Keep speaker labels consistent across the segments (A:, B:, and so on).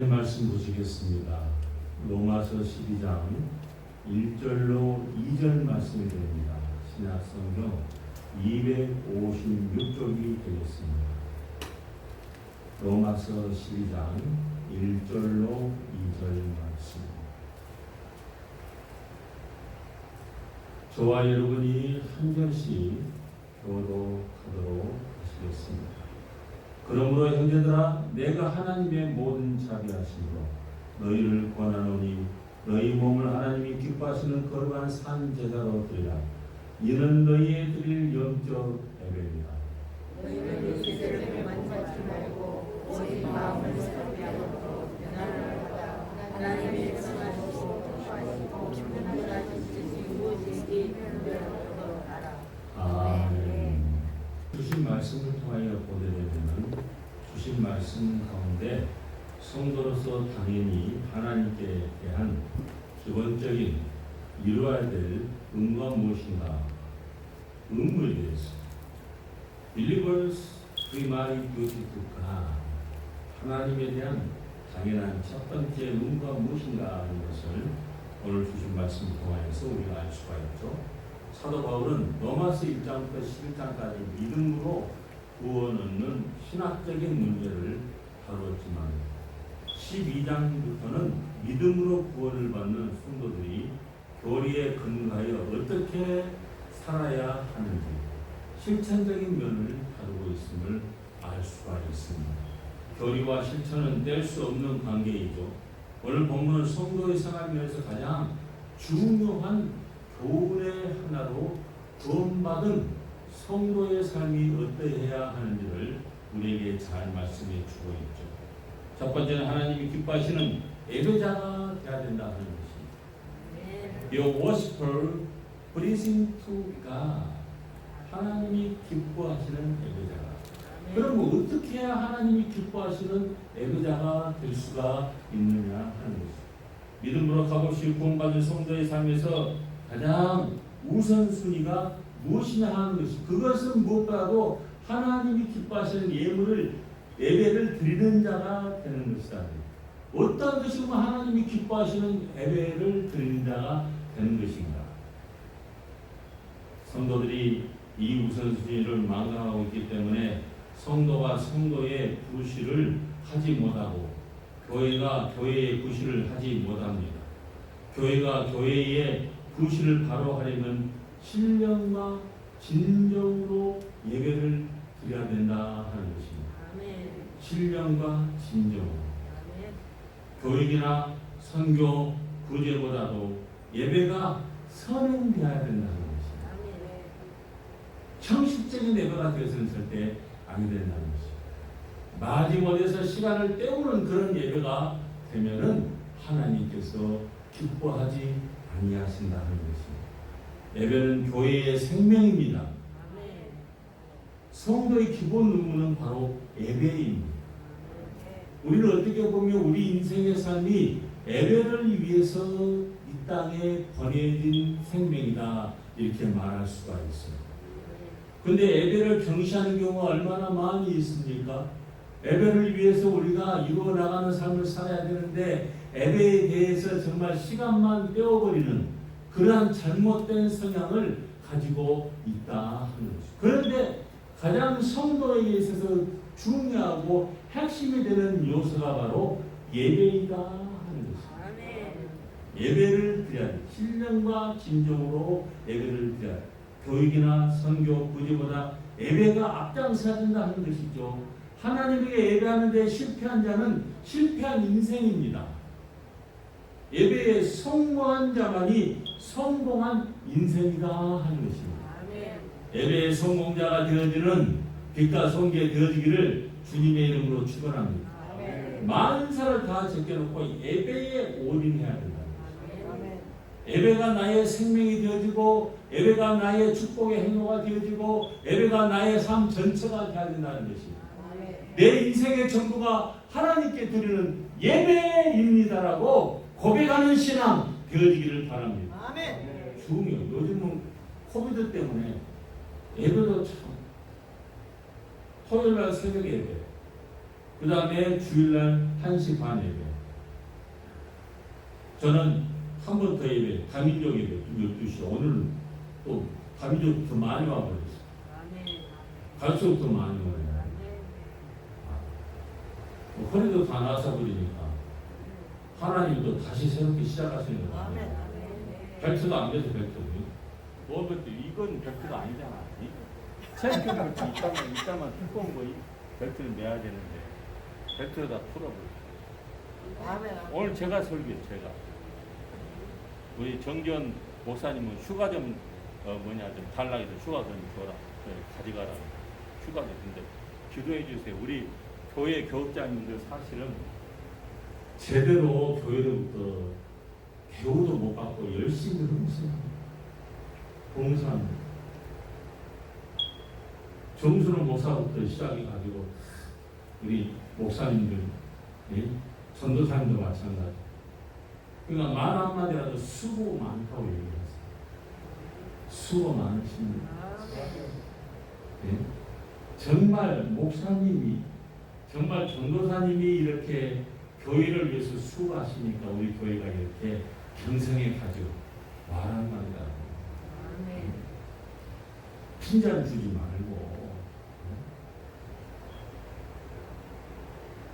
A: 말씀 보시겠습니다. 로마서 12장 1절로 2절 말씀이 됩니다. 신약성경 256쪽이 되겠습니다. 로마서 12장 1절로 2절 말씀. 저와 여러분이 한 절씩 교독하도록 하시겠습니다. 그러므로 형제들아, 내가 하나님의 모든 자비하심으로 너희를 권하노니 너희 몸을 하나님이 기뻐하시는 거룩한 산 제사로 드리라. 이는 너희의 드릴 영적 예배이다.
B: 너희는 세상을 만족하지 말고 오직 마음을 살펴보고 변화를 받아 하나님의 선하시고 좋아하시고 기쁨하신 뜻이 무엇인지 분별하도록 하라.
A: 아멘. 주신 말씀을 통하여 보게 되면 주신 말씀 가운데 성도로서 당연히 하나님께 대한 기본적인 이루어야 될 의무가 무엇인가? 의무에 대해서 Believers primary duty to God, 하나님에 대한 당연한 첫 번째 의무가 무엇인가 하는 것을 오늘 주신 말씀 통하여서 우리가 알 수가 있죠. 사도 바울은 로마서 1장부터 11장까지 믿음으로 구원 얻는 신학적인 문제를 다루었지만 12장부터는 믿음으로 구원을 받는 성도들이 교리에 근거하여 어떻게 살아야 하는지 실천적인 면을 다루고 있음을 알 수가 있습니다. 교리와 실천은 뗄 수 없는 관계이죠. 오늘 본문은 성도의 생활 면에서 가장 중요한 교훈의 하나로 구원받은 성도의 삶이 어떠해야 하는지를 우리에게 잘 말씀해 주고 있죠. 첫 번째는 하나님이 기뻐하시는 예배자가 되어야 된다 하는 것입니다. Be a worshiper pleasing to God. 하나님이 기뻐하시는 예배자가. 그럼 어떻게 해야 하나님이 기뻐하시는 예배자가 될 수가 있느냐 하는 것입니다. 믿음으로 값없이 구원받은 성도의 삶에서 가장 우선순위가 무엇이냐 하는 것이, 그것은 무엇보다도 하나님이 기뻐하시는 예배를 드리는 자가 되는 것이다. 어떤 것이고 하나님이 기뻐하시는 예배를 드리는 자가 되는 것인가? 성도들이 이 우선순위를 망각하고 있기 때문에 성도가 성도의 부시를 하지 못하고 교회가 교회의 부시를 하지 못합니다. 교회가 교회의 부시를 바로 하려면 신령과 진정으로 예배를 드려야 된다 하는 것입니다.
B: 아멘.
A: 신령과 진정으로.
B: 아멘.
A: 교육이나 선교, 구제보다도 예배가 선행되어야 된다는 것입니다.
B: 아멘.
A: 형식적인 예배가 되어서는 절대 안 된다는 것입니다. 마지못해서 시간을 때우는 그런 예배가 되면은 하나님께서 기뻐하지 아니하신다는 것입니다. 예배는 교회의 생명입니다.
B: 아멘.
A: 성도의 기본 의무는 바로 예배입니다. 우리는 어떻게 보면 우리 인생의 삶이 예배를 위해서 이 땅에 보내진 생명이다 이렇게 말할 수가 있어요. 그런데 예배를 경시하는 경우가 얼마나 많이 있습니까? 예배를 위해서 우리가 이루어 나가는 삶을 살아야 되는데 예배에 대해서 정말 시간만 떼어버리는 그러한 잘못된 성향을 가지고 있다 하는 것이죠. 그런데 가장 성도에게 있어서 중요하고 핵심이 되는 요소가 바로 예배이다 하는 것입니다. 예배를 드려야 돼. 신령과 진정으로 예배를 드려야 돼. 교육이나 선교, 구제보다 예배가 앞장서야 된다 하는 것이죠. 하나님에게 예배하는데 실패한 자는 실패한 인생입니다. 예배에 성공한 자만이 성공한 인생이다 하는 것입니다. 예배의 성공자가 되어지는 빛과 성기에 되어지기를 주님의 이름으로 축원합니다. 만사를 다 제껴놓고 예배에 올인해야 된다. 예배가 나의 생명이 되어지고 예배가 나의 축복의 행로가 되어지고 예배가 나의 삶 전체가 되어야 된다는 것입니다. 내 인생의 전부가 하나님께 드리는 예배입니다라고 고백하는 신앙 되어지기를 바랍니다.
B: 아멘.
A: 중요. 요즘은 코비드 때문에 예배도 참 토요일날 새벽 예배, 그 다음에 주일날 1시 반 예배, 저는 한 번 더 예배, 다민족 예배 12시. 오늘은 또 다민족 더 많이 와버렸어요. 갈수록 더 많이 와요. 허리도 다 나서버리니까 하나님도 다시 새롭게 시작하시는 거예요. 벨트도 안 돼서 벨트. 뭐 벨트? 이건 벨트가 아니잖아. 체크 벨트 이따만 두꺼운 거 벨트를 매야 되는데 벨트를 다 풀어버려. 오늘 제가 설교해요. 제가 우리 정기원 목사님은 휴가 좀 좀 달라고 해서 휴가 좀 줘라. 가져가라. 휴가 좀. 근데 기도해 주세요. 우리 교회 교육자님들 사실은 제대로 교회로부터 교우도 못 받고 열심히 하면서 봉사합니다. 정수는 목사부터 시작해가지고 우리 목사님들, 전도사님도 마찬가지. 그러니까 말 한마디라도 수고 많다고 얘기했어요. 수고 많으십니다. 정말 목사님이, 정말 전도사님이 이렇게 교회를 위해서 수고하시니까 우리 교회가 이렇게 경성해 가지고 말 한마디라도 핀잔 주지 말고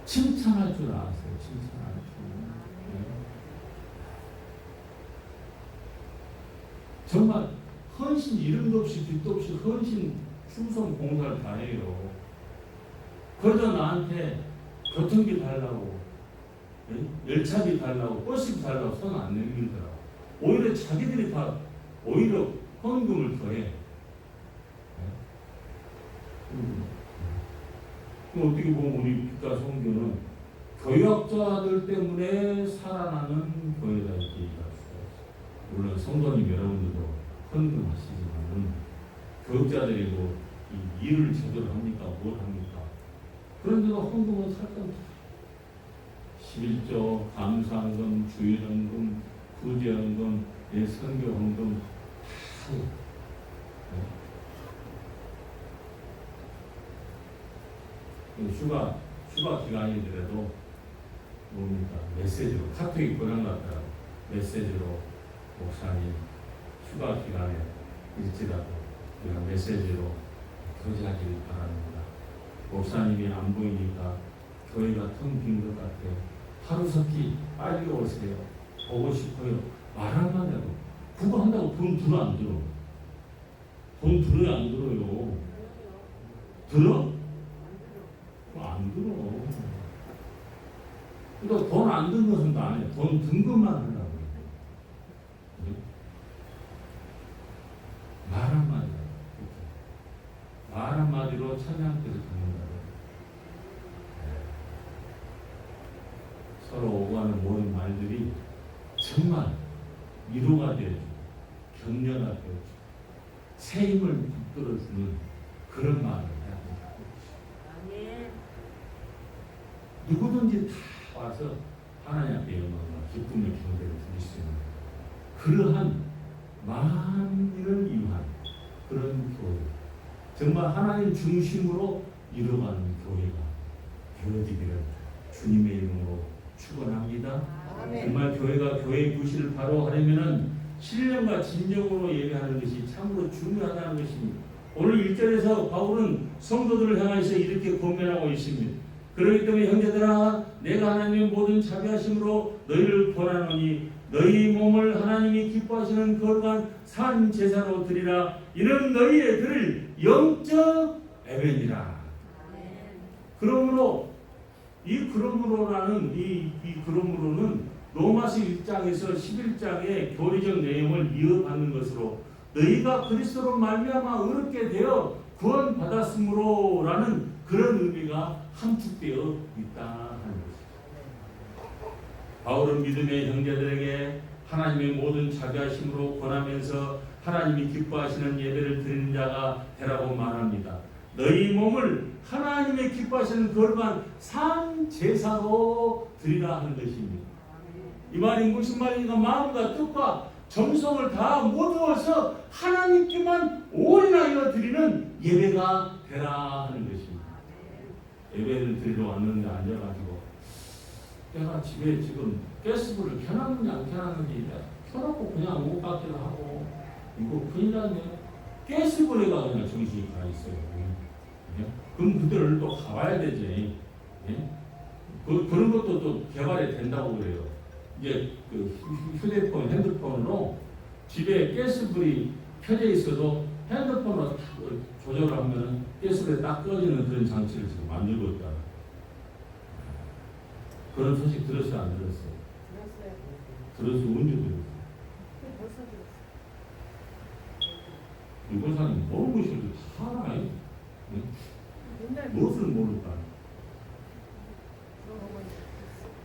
A: 칭찬할 줄 아세요. 칭찬할 줄. 정말 헌신 이름도 없이 뒷도 없이 헌신 충성 봉사를 다 해요. 그러다 나한테 교통비 달라고, 열차비 달라고, 버스비 달라고 손 안 내밀더라고. 오히려 자기들이 다 오히려 헌금을 더해. 어떻게 보면 우리 빛과 성교는 교역자들 때문에 살아나는 교회다 이렇게 얘기할 수가 있어요. 물론 성도님 여러분들도 헌금하시지만은 교역자들이고 이 일을 제대로 합니까? 뭘 합니까? 그런데도 헌금은 살던 11조, 감사헌금, 주일헌금, 구제헌금, 선교헌금 다 해요. 휴가 기간이더라도 뭡니까? 메시지로, 카톡이 고장 났더라고. 메시지로 목사님 휴가 기간에 일지라도 우리가 메시지로 교제하기를 바랍니다. 목사님이 안 보이니까 교회가 텅 빈 것 같아요. 하루속히 빨리 오세요. 보고 싶어요. 말 한마디 하고. 그거 한다고 돈 들어 안 들어? 돈 들어요 안 들어요? 들어? 안 들어. 그러니까 돈 안 든 것은 안 해. 돈 든 것만 하려고 해. 말 한마디. 말 한마디로 찬양께서 듣는다고. 서로 오가는 모든 말들이 정말 위로가 되어주고 격려가 되어주고 새 힘을 붙들어주는 그런 말을 해야 된다. 누구든지 다 와서 하나님 앞에 영광과 기쁨의 경배를 드릴 수 있는 그러한 만인을 위한 그런 교회, 정말 하나님 중심으로 이루어가는 교회가 되어지기를 주님의 이름으로 축원합니다. 정말 교회가 교회의 구실을 바로 하려면은 신령과 진정으로 예배하는 것이 참으로 중요하다는 것입니다. 오늘 1절에서 바울은 성도들을 향해서 이렇게 권면하고 있습니다. 그렇기 때문에 형제들아, 내가 하나님의 모든 자비하심으로 너희를 권하노니 너희 몸을 하나님이 기뻐하시는 거룩한 산 제사로 드리라. 이는 너희의 드릴 영적 예배니라. 그러므로 이 그러므로는 로마서 1장에서 11장의 교리적 내용을 이어받는 것으로 너희가 그리스도로 말미암아 의롭게 되어 구원 받았으므로라는 그런 의미가 함축되어 있다 하는 것입니다. 바울은 믿음의 형제들에게 하나님의 모든 자비하심으로 권하면서 하나님이 기뻐하시는 예배를 드리는 자가 되라고 말합니다. 너희 몸을 하나님의 기뻐하시는 거룩한 산 제사로 드리라 하는 것입니다. 이 말이 무슨 말인가? 마음과 뜻과 정성을 다 모두어서 하나님께만 올인하여 드리는 예배가 되라 하는 것입니다. 예배를 드리러 왔는데 앉아가지고 내가 집에 지금 가스불을 켜놨는지 안 켜놨는지 켜놓고 그냥 못 받기도 하고 이거 큰일 났네. 가스불에가 그냥 정신이 가 있어요. 예? 그럼 그들을 또 가봐야 되지. 예? 그런 것도 또 개발이 된다고 그래요. 이제 그 휴대폰, 핸드폰으로 집에 가스불이 켜져 있어도 핸드폰으로 조절을 하면 가스불에 딱 꺼지는 그런 장치를 지금 만들고 있다. 그런 소식 들었어요? 안 들었어요? 들었어요. 언제 들었어요? 이번사님 모르고 싶어도 다 알아요. 무엇을 모를까?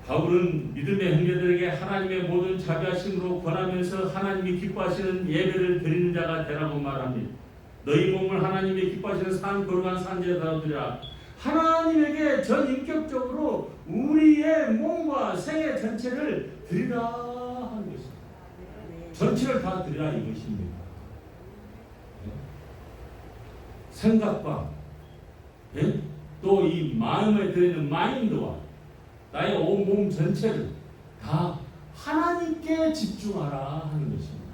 A: 바울은 믿음의 형제들에게 하나님의 모든 자비하심으로 권하면서 하나님이 기뻐하시는 예배를 드리는 자가 되라고 말합니다. 너희 몸을 하나님이 기뻐하시는 산 거룩한 산제사로 드리라. 하나님에게 전인격적으로 우리의 몸과 생애 전체를 드리라 하는 것입니다. 전체를 다 드리라 이것입니다. 생각과 예? 또 이 마음에 들어있는 마인드와 나의 온 몸 전체를 다 하나님께 집중하라 하는 것입니다.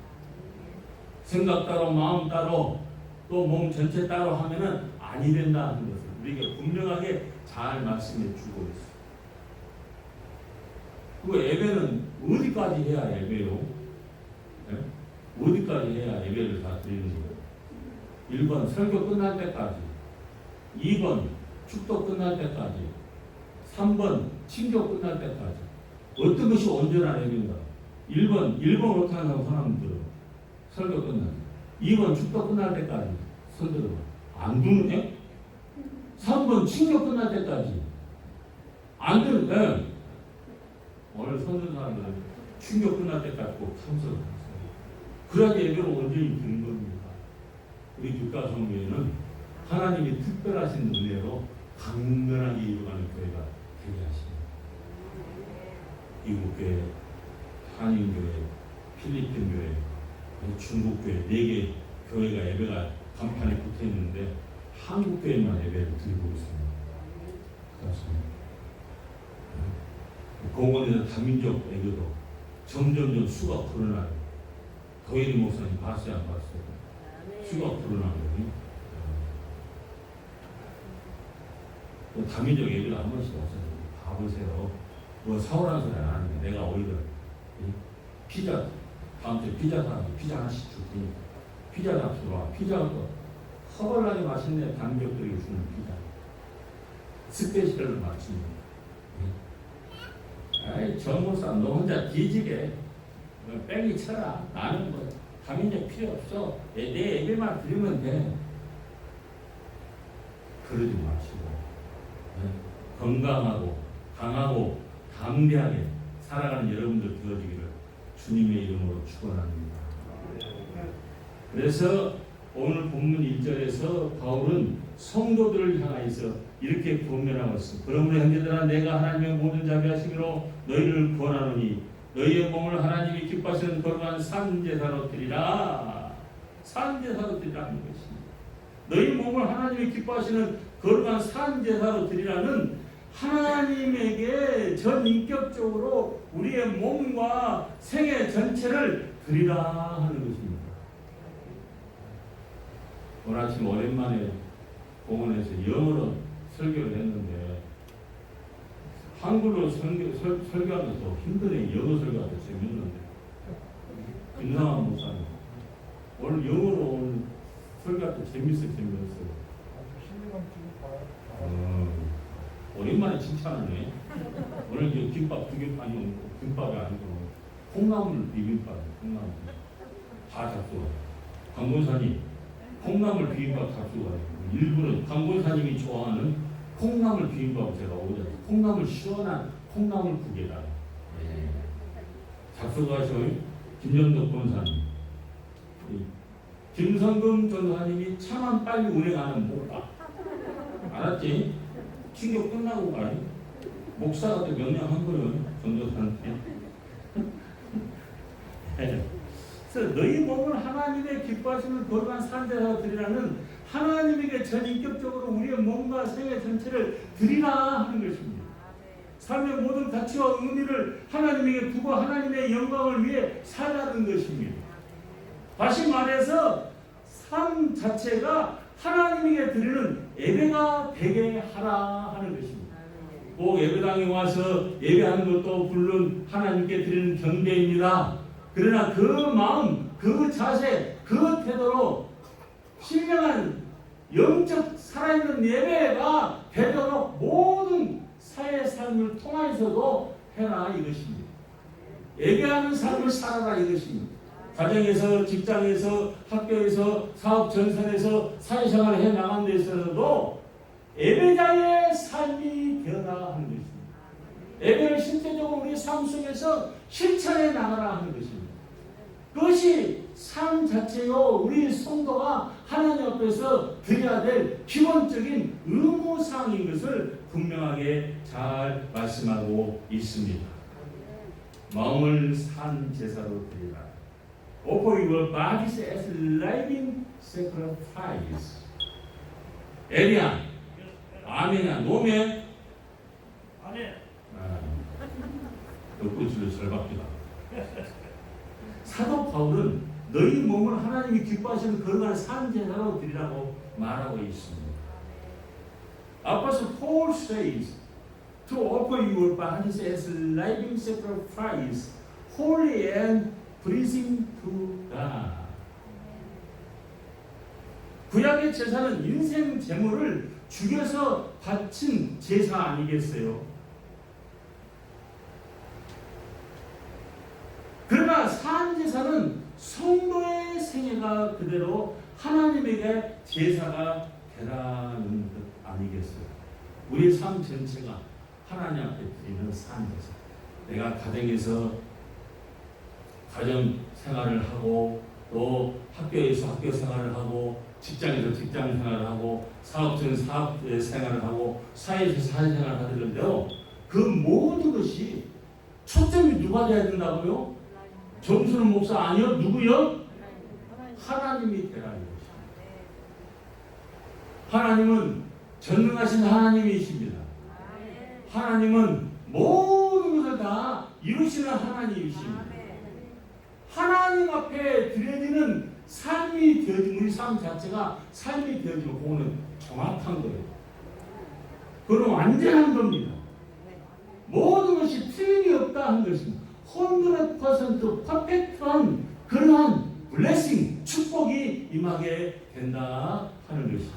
A: 생각 따로 마음 따로 또 몸 전체 따로 하면은 아니 된다 하는 것을 우리에게 분명하게 잘 말씀해 주고 있어요. 그 예배는 어디까지 해야 예배요? 네? 어디까지 해야 예배를 다 드리는 거예요? 1번 설교 끝날 때까지, 2번 축도 끝날 때까지, 3번 친교 끝날 때까지. 어떤 것이 온전한 예배인가? 1번 어떻게 하냐고 사람들은 설교 끝날 때, 2번 축도 끝날 때까지 손들어 안 두는데? 3번 친교 끝날 때까지 안 되는데 오늘 손든 사람들은 친교 끝날 때까지 꼭 참석을 했어요. 그래야 예배를 온전히 드린 겁니다. 우리 교과성교회는 하나님이 특별하신 은혜로 강건하게 이루어가는 교회가 되게 하십니다. 미국교회, 한인교회, 필리핀교회, 중국교회 4개 교회가 예배가 간판에 붙어 있는데 한국교회만 예배를 드리고 있습니다. 그렇습니다. 공원에서 다민족 애교도 점점 수가 불어나요. 도현이 목사님 봤어요? 안 봤어요? 수가 불어나거든요. 다민족 애교도 한 번씩 와서 봐보세요. 뭐 사오라는 소리 안 하는데 내가 오히려 피자 다음 주에 피자 사람들 피자 하나씩 줄 테니까 피자 잡수러 와. 피자가 허벌나게 맛있네. 단격들에게 주는 피자 스페셜을 마칩니다. 아이 정목사 너 혼자 뒤지게 뺑이 쳐라. 나는 뭐 다민족 필요 없어. 내 예배만 드리면 돼. 그러지 마시고 건강하고 강하고 담대하게 살아가는 여러분들 되어지기를 주님의 이름으로 축원합니다. 그래서 오늘 본문 1절에서 바울은 성도들을 향하여서 이렇게 권면하고 있습니다. 그러므로 형제들아 내가 하나님의 모든 자비하심으로 너희를 구원하노니 너희의 몸을 하나님이 기뻐하시는 거룩한 산제사로 드리라. 산제사로 드리라는 것입니다. 너희 몸을 하나님이 기뻐하시는 거룩한 산제사로 드리라는 하나님에게 전인격적으로 우리의 몸과 생애 전체를 드리라 하는 것입니다. 오늘 아침 오랜만에 공원에서 영어로 설교를 했는데 한글로 설교하면서 힘드네. 영어 설교가 더 재밌는데 김상환 목사님 오늘 영어로 오늘 설교가 더 재밌었어요. 오랜만에 칭찬하네. 오늘 이제 김밥 2개 아니 김밥이 아니고 콩나물 비빔밥, 콩나물 다 잡수가. 강본사님 콩나물 비빔밥 잡수가. 일부러 강본사님이 좋아하는 콩나물 비빔밥 제가 오자. 콩나물 시원한 콩나물 국에다. 예. 잡수가셔요. 김정덕 본사님, 김성금 전도사님이 차만 빨리 운행하는 목사. 알았지? 친교 끝나고 가요. 목사가 또 명령한 거예요. 전도사한테. 그래서 너희 몸을 하나님의 기뻐하시는 거룩한 산제사로 드리라는 하나님에게 전인격적으로 우리의 몸과 생애 전체를 드리라 하는 것입니다. 삶의 모든 가치와 의미를 하나님에게 두고 하나님의 영광을 위해 살라는 것입니다. 다시 말해서 삶 자체가 하나님에게 드리는 예배가 되게 하라 하는 것입니다. 꼭 예배당에 와서 예배하는 것도 물론 하나님께 드리는 경배입니다. 그러나 그 마음, 그 자세, 그 태도로 신령한 영적 살아있는 예배가 되도록 모든 사회 삶을 통해서도 해라 이것입니다. 예배하는 삶을 살아라 이것입니다. 가정에서, 직장에서, 학교에서, 사업 전선에서 사회생활을 해나가는 데 있어서도 예배자의 삶이 되어라 하는 것입니다. 예배를 실제적으로 우리 삶 속에서 실천해 나가라 하는 것입니다. 그것이 삶 자체요 우리 성도가 하나님 앞에서 드려야 될 기본적인 의무사항인 것을 분명하게 잘 말씀하고 있습니다. 마음을 산 제사로 드리라. Offer your bodies as living sacrifice. 에리야, 아멘이야, 노멘.
C: 아멘.
A: 덕분질로 절박기다. 사도 바울은 너희 몸을 하나님이 기뻐하시는 거룩한 산 제사로 드리라고 말하고 있습니다. Apostle Paul says to offer your bodies as living sacrifice, holy and pleasing to God. 구약의 제사는 인생 제물을 죽여서 바친 제사 아니겠어요? 그러나 산제사는 성도의 생애가 그대로 하나님에게 제사가 되라는 것 아니겠어요? 우리의 삶 전체가 하나님 앞에 드리는 산제사. 내가 가정에서 가정 생활을 하고 또 학교에서 학교 생활을 하고 직장에서 직장 생활을 하고 사업자는 사업 생활을 하고 사회에서 사회 생활을 하는데요. 그 모든 것이 초점이 누가 돼야 된다고요? 정수는 목사 아니요? 누구요? 하나님이 되라 이것입니다. 하나님은 전능하신 하나님이십니다. 하나님은 모든 것을 다 이루시는 하나님이십니다. 하나님 앞에 드려지는 삶이 되어지면 우리 삶 자체가 삶이 되어지면 그거는 정확한 거예요. 그건 완전한 겁니다. 모든 것이 틀림이 없다 하는 것입니다. 100% 퍼펙트한 그러한 블레싱, 축복이 임하게 된다 하는 것이죠.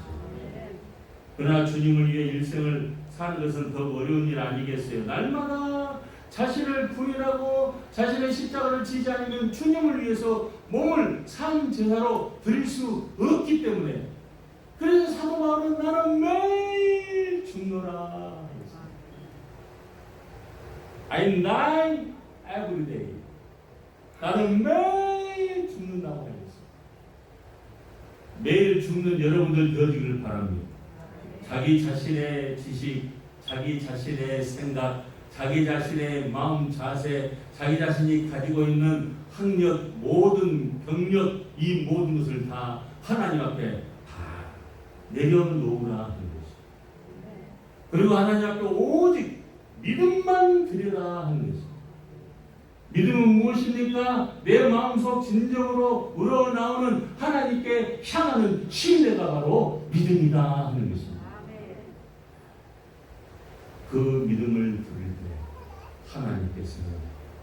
A: 그러나 주님을 위해 일생을 사는 것은 더 어려운 일 아니겠어요? 날마다 자신을 부인하고 자신의 십자가를 지지 않으면 주님을 위해서 몸을 산 제사로 드릴 수 없기 때문에 그래서 사도 바울은 나는 매일 죽노라. I die every day. 나는 매일 죽는다고 하였습니다. 매일 죽는 여러분들 되어지기를 바랍니다. 자기 자신의 지식, 자기 자신의 생각, 자기 자신의 마음 자세, 자기 자신이 가지고 있는 학력, 모든 경력, 이 모든 것을 다 하나님 앞에 다 내려놓으라 하는 것입니다. 그리고 하나님 앞에 오직 믿음만 드리라 하는 것입니다. 믿음은 무엇입니까? 내 마음속 진정으로 우러나오는 하나님께 향하는 신뢰가 바로 믿음이다 하는 것입니다. 그 믿음을 드릴 때 하나님께서는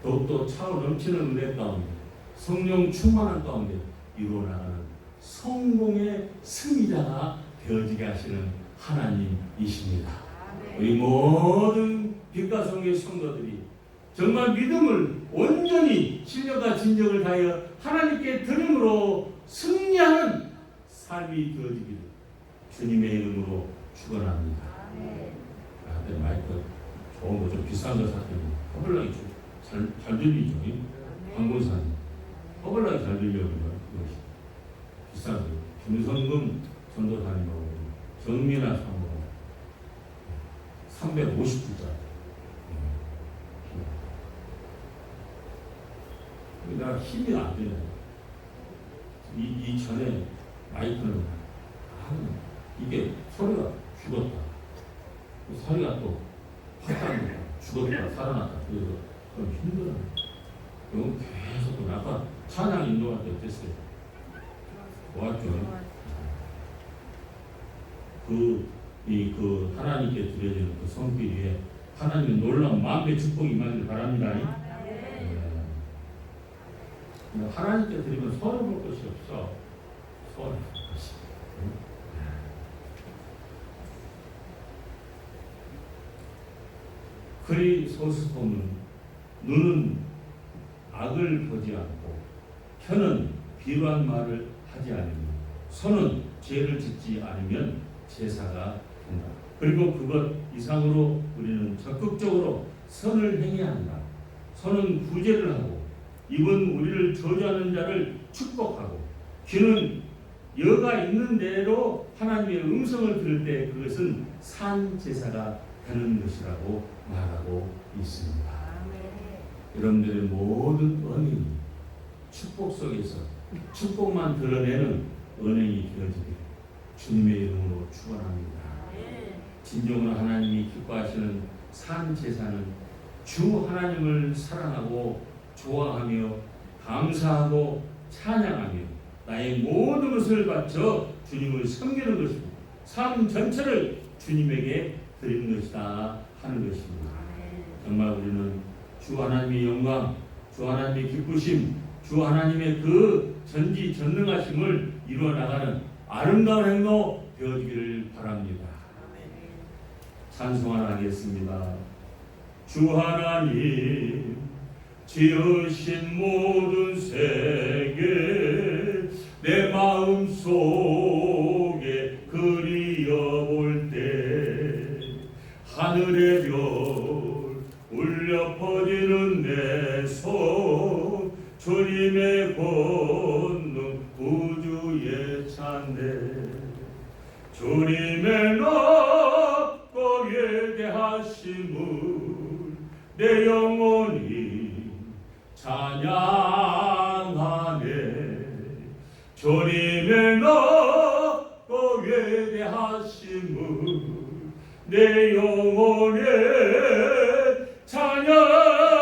A: 더욱더 차오 넘치는 은혜 가운데 성령 충만한 가운데 이루어나가는 성공의 승리자가 되어지게 하시는 하나님이십니다. 우리 모든 빛과 성의 성도들이 정말 믿음을 온전히 신령과 진정을 다하여 하나님께 드림으로 승리하는 삶이 되어지기를 주님의 이름으로 축원합니다. 네, 마이크 좋은 거 좀 비싼 거 샀더니 허벌나게 잘 들리죠. 광고산 허벌나게 잘 들려요. 이것이 비싼 거. 김성금 전도사님하고 정민아 사모하고 350불짜리. 내가 힘이 안 되네. 이 전에 마이크는 이게 소리가 죽었다. 소리가 또 확 다릅니다. 죽었다 살아났다 그래서 좀 힘들어요. 이건 계속 아까 찬양 인도할 때 어땠어요? 좋았죠. 그 하나님께 드려지는 그 성길 위에 하나님의 놀라운 마음의 축복이 임하기를 바랍니다. 하나님께 드리면 손해 볼 것이 없어. 손해 볼 것이. 크리소스톰은 눈은 악을 보지 않고 혀는 비루한 말을 하지 않으며 손은 죄를 짓지 않으면 제사가 된다. 그리고 그것 이상으로 우리는 적극적으로 선을 행해야 한다. 손은 구제를 하고 입은 우리를 저주하는 자를 축복하고 귀는 여가 있는 대로 하나님의 음성을 들을 때 그것은 산 제사가 되는 것이라고 말하고 있습니다. 여러분들의 모든 언행이 축복 속에서 축복만 드러내는 언행이 되어지기를 주님의 이름으로 축원합니다. 진정으로 하나님이 기뻐하시는 산 제사는 주 하나님을 사랑하고 좋아하며 감사하고 찬양하며 나의 모든 것을 바쳐 주님을 섬기는 것이고 삶 전체를 주님에게 드리는 것이다 하는 것입니다. 정말 우리는 주 하나님의 영광, 주 하나님의 기쁘심, 주 하나님의 그 전지전능하심을 이루어 나가는 아름다운 행로 되어지기를 바랍니다. 찬송하나 하겠습니다. 주 하나님 지으신 모든 세계 내 마음 속에 그리어볼 때 하늘의 별 울려 퍼지는 내 손 주님의 권능 우주의 찬대 주님의 높고 예대하심을 내 영혼이 찬양하네 주님의 높고 예대하심을 내 영혼에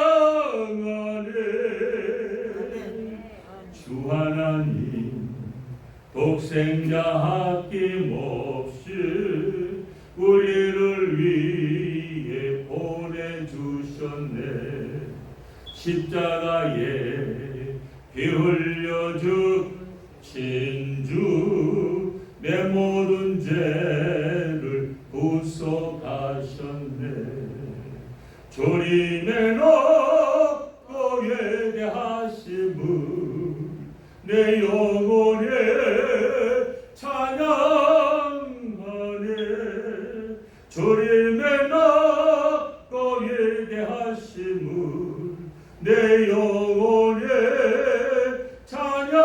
A: 찬양하네 주 하나님 독생자 아낌없이 우리를 위해 보내주셨네 십자가에 피 흘려 주신 주 내 모든 죄를 구속하셨네 주님의 높고 예대하심을 내 영혼에 찬양하네 주님의 높고 예대하심을 내 영혼에 찬양하네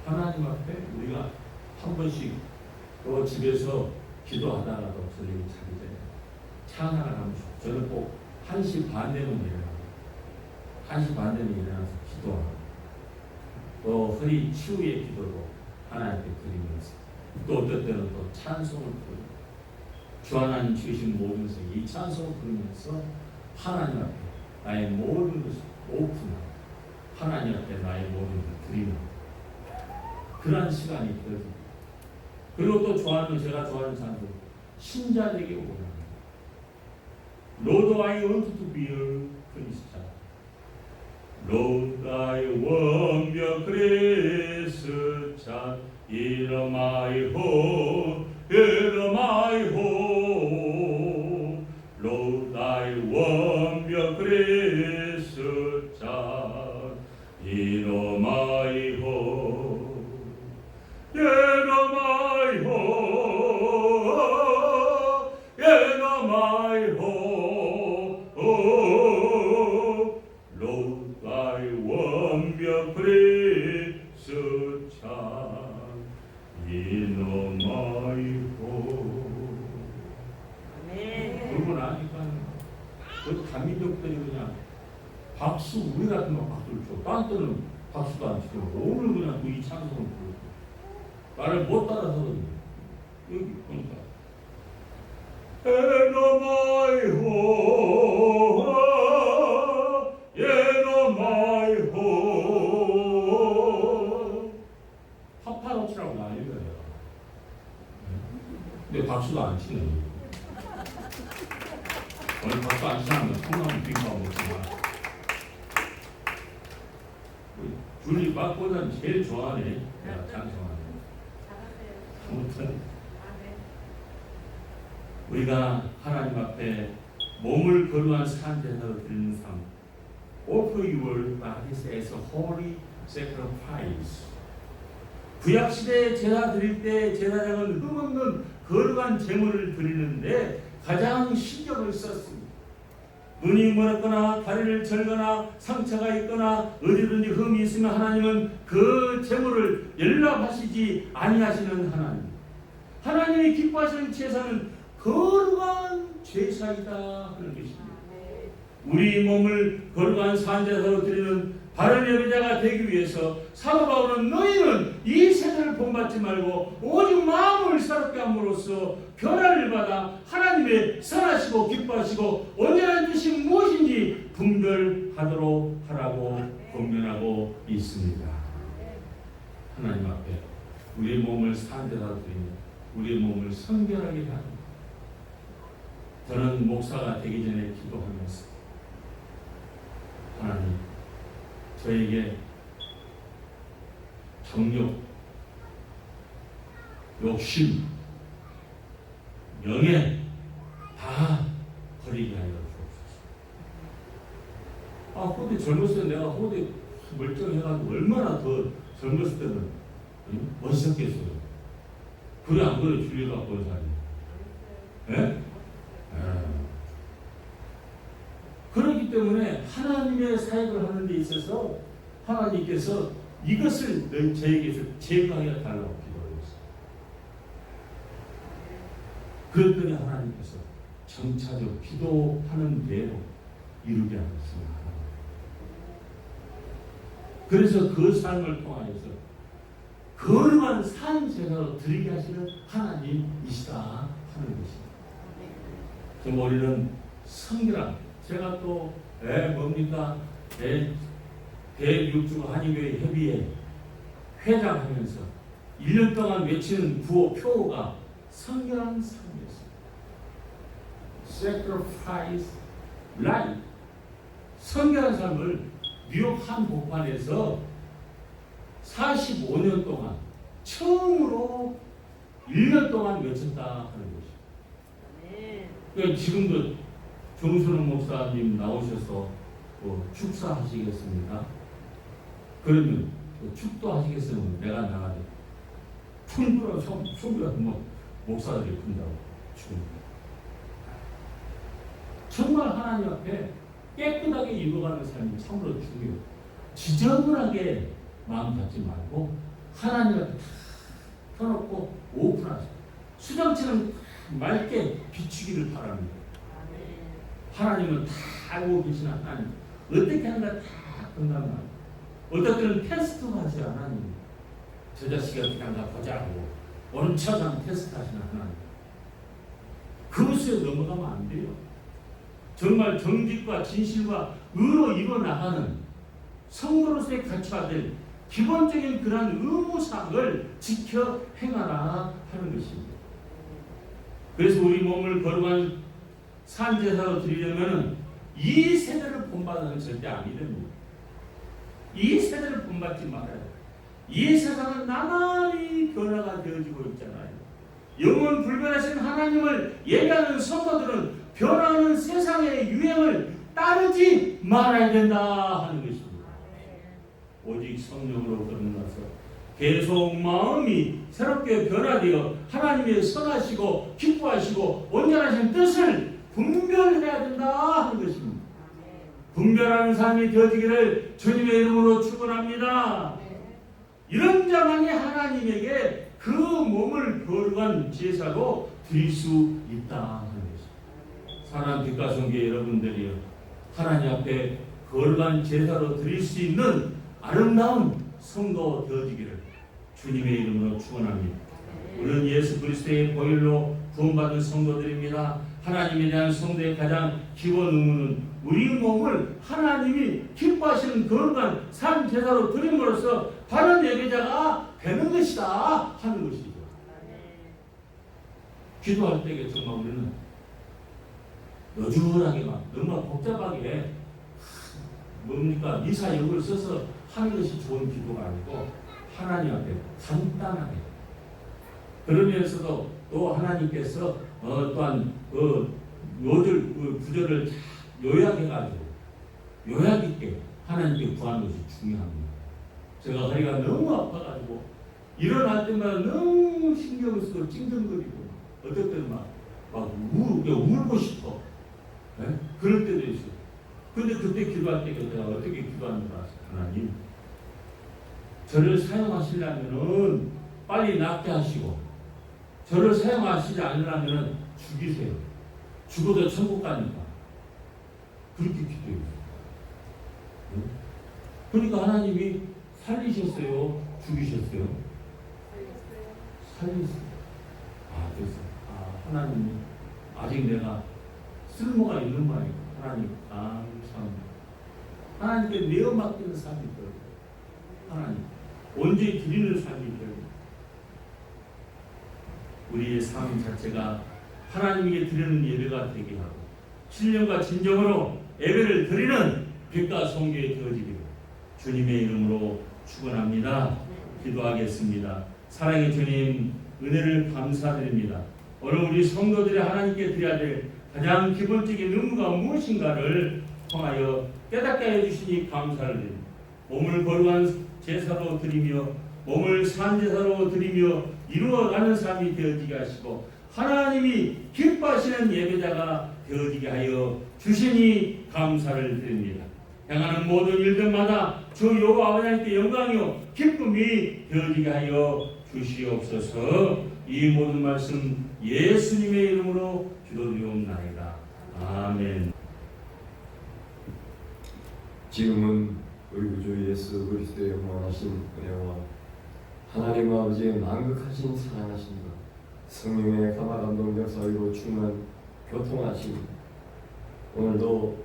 A: 하나님 앞에 우리가 한 번씩 또 집에서 기도하다가도 저녁에 자기 전에 찬양을 하면 저는 꼭 1시 반 되면 일어나고 1시 반 되면 일어나서 기도하고 또 허리 치유의 기도로 하나님께 드리면서 또 어떨 때는 또 찬송을 부르고 주 하나님 주신 모든 것을 이 찬송을 부르면서 하나님 앞에 나의 모든 것을 오픈하고 하나님 앞에 나의 모든 것을 드리는 그러한 시간이 되어집니다. 그리고 또 제가 좋아하는 찬송 신자들에게 오랍니다. Lord, I want to be a Christian. Lord, I want to be a Christian. In my home, in my home. Lord, I want to be a Christian. In my home. In my home. In my home. Lord, I want to be a Christian in my home. 그러고 나니까 그 다민족들이 그냥 박수 우리 같으면 박수를 쳐. 딴 때는 박수도 안 치고 오늘 그냥 이 찬송을 부르고 나를 못 따라서 여기 보니까 And my home, and my home. 파파로치라고 나와요. 근데 박수도 안 치네. 오늘 박수 안 치면 통나무 빙하고 먹지만 줄리 박보다는 제일 좋아하네. 내가 찬송하네. 아무튼 우리가 하나님 앞에 몸을 거룩한 산제사로 드리는 삶, offer your bodies as a holy sacrifice. 구약 시대에 제사 드릴 때 제사장은 흠없는 거룩한 제물을 드리는데 가장 신경을 썼습니다. 눈이 멀었거나 다리를 절거나 상처가 있거나 어디든지 흠이 있으면 하나님은 그 제물을 연락하시지 아니하시는 하나님. 하나님이 기뻐하시는 제사는 거룩한 제사이다 하는 것입니다. 우리 몸을 거룩한 산제사로 드리는 바른 예배자가 되기 위해서 사도 바울은 너희는 이 세대를 본받지 말고 오직 마음을 새롭게 함으로써 변화를 받아 하나님의 선하시고 기뻐하시고 온전한 뜻이 무엇인지 분별하도록 하라고 권면하고 있습니다. 하나님 앞에 우리의 몸을 산제사로 드리며 우리의 몸을 성결하게 하는 저는 목사가 되기 전에 기도하면서 하나님 저에게 정욕, 욕심, 명예 다 버리게 하여 주옵소서. 근데 젊었을 때 내가 호대 멀쩡해가지고 얼마나 더 젊었을 때는 멋있었겠어요. 그래 안 그래 주리가 본 사람이. 예? 그렇기 때문에 하나님의 사역을 하는 데 있어서 하나님께서 이것을 저에게서 제거하여 달라고 기도했어요. 그랬더니 하나님께서 정차적 기도하는 대로 이루게 하셨습니다. 그래서 그 삶을 통하여서 거룩한 산 제사로 드리게 하시는 하나님이시다 하는 것입니다. 정말 우리는 성결한 제가 또 뭡니까 대육주 한인교회 협의회 회장하면서 1년 동안 외치는 구호 표어가 성결한 삶이었습니다. Sacrifice life. 성결한 삶을 뉴욕 한복판에서 45년 동안 처음으로 1년 동안 외쳤다 하는 것입니다. 그러니까 지금도 정순원 목사님 나오셔서 축사하시겠습니까? 그러면 축도하시겠으면 내가 나가야 돼. 풍부한 소비가 목사들이 푼다고 죽습니다. 정말 하나님 앞에 깨끗하게 이루어가는 삶이 참으로 중요해요. 지저분하게 마음 잡지 말고 하나님 앞에 다 펴놓고 오픈하세요. 수정처럼 맑게 비추기를 바랍니다. 하나님은 다 알고 계시는 하나님. 어떻게 하는가 다 건강한 어떨 때는 테스트도 하세요. 하나님. 저 자식이 어떻게 하는가 보자고 원처럼 테스트 하시는 하나님. 그것에 넘어가면 안 돼요. 정말 정직과 진실과 의로 이루어나가는 성도로서의 가치가 될 기본적인 그러한 의무사항을 지켜 행하라 하는 것입니다. 그래서 우리 몸을 거룩한 산제사로 드리려면 이 세대를 본받아서는 절대 아니 됩니다. 이 세대를 본받지 말아요. 이 세상은 나날이 변화가 되어지고 있잖아요. 영원 불변하신 하나님을 예배하는 성도들은 변화하는 세상의 유행을 따르지 말아야 된다 하는 것입니다. 오직 성령으로 거듭나서 계속 마음이 새롭게 변화되어 하나님의 선하시고 기뻐하시고 온전하신 뜻을 분별해야 된다 하는 것입니다. 분별하는 삶이 되어지기를 주님의 이름으로 축원합니다. 이런 자만이 하나님에게 그 몸을 거룩한 제사로 드릴 수 있다 하는 것입니다. 사랑하는 빛가성교회 여러분들이요, 하나님 앞에 거룩한 제사로 드릴 수 있는 아름다운 성도 되어지기를 주님의 이름으로 축원합니다. 우리는 예수 그리스도의 보혈로 구원받은 성도들입니다. 하나님에 대한 성도의 가장 기본 의무는 우리 몸을 하나님이 기뻐하시는 거룩한 삶 제사로 드림으로써 바른 예배자가 되는 것이다 하는 것이죠. 기도할 때 정말 우리는 너저하게 막 너무 복잡하게 뭡니까 미사역을 써서 하는 것이 좋은 기도가 아니고 하나님 앞에 간단하게 그러면서도 또 하나님께서 또한 구절을 요약해가지고 요약 있게 하나님께 구하는 것이 중요합니다. 제가 허리가 너무 아파가지고 일어날 때마다 너무 신경을 쓰고 찡찡거리고 어떨 때는 막 울고 싶어. 네? 그럴 때도 있어요. 근데 그때 기도할 때 내가 어떻게 기도하는 줄 아세요? 하나님 저를 사용하시려면은 빨리 낫게 하시고 저를 사용하시지 않으려면 죽이세요. 죽어도 천국 가니까. 그렇게 기도해요. 응? 그러니까 하나님이 살리셨어요? 죽이셨어요? 살리셨어요. 그래서 하나님이 아직 내가 쓸모가 있는 말이고 하나님 감사합니다. 하나님께 내어 맡기는 삶이 있더라고요. 하나님 언제 드리는 삶이 있더라고요. 우리의 삶 자체가 하나님에게 드리는 예배가 되게 하고 신령과 진정으로 예배를 드리는 빛과 성교에 되어지기를 주님의 이름으로 축원합니다. 기도하겠습니다. 사랑의 주님 은혜를 감사드립니다. 오늘 우리 성도들이 하나님께 드려야 될 가장 기본적인 의무가 무엇인가를 통하여 깨닫게 해주시니 감사를 드립니다. 몸을 거룩한 제사로 드리며 몸을 산제사로 드리며 이루어가는 삶이 되어지게 하시고 하나님이 기뻐하시는 예배자가 되어지게 하여 주시니 감사를 드립니다. 행하는 모든 일들마다 주 여호와 아버지께 영광이요 기쁨이 되어지게 하여 주시옵소서. 이 모든 말씀 예수님의 이름으로 기도드리옵나이다. 아멘.
D: 지금은 우리 구주 예수 그리스도의 영원하신 은혜와 하나님 아버지의 만극하신 사랑하심과 성령의 감화감동 역사로 충만 교통하심 오늘도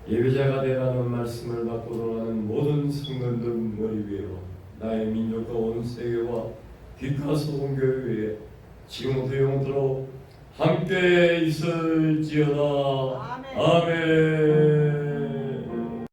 D: 예배자가 되라는 말씀을 받고 돌아가는 모든 성도들 머리 위로 나의 민족과 온 세계와 빛과 소금 교회 위에 지금부터 영원토록 함께 있을지어다. 아멘.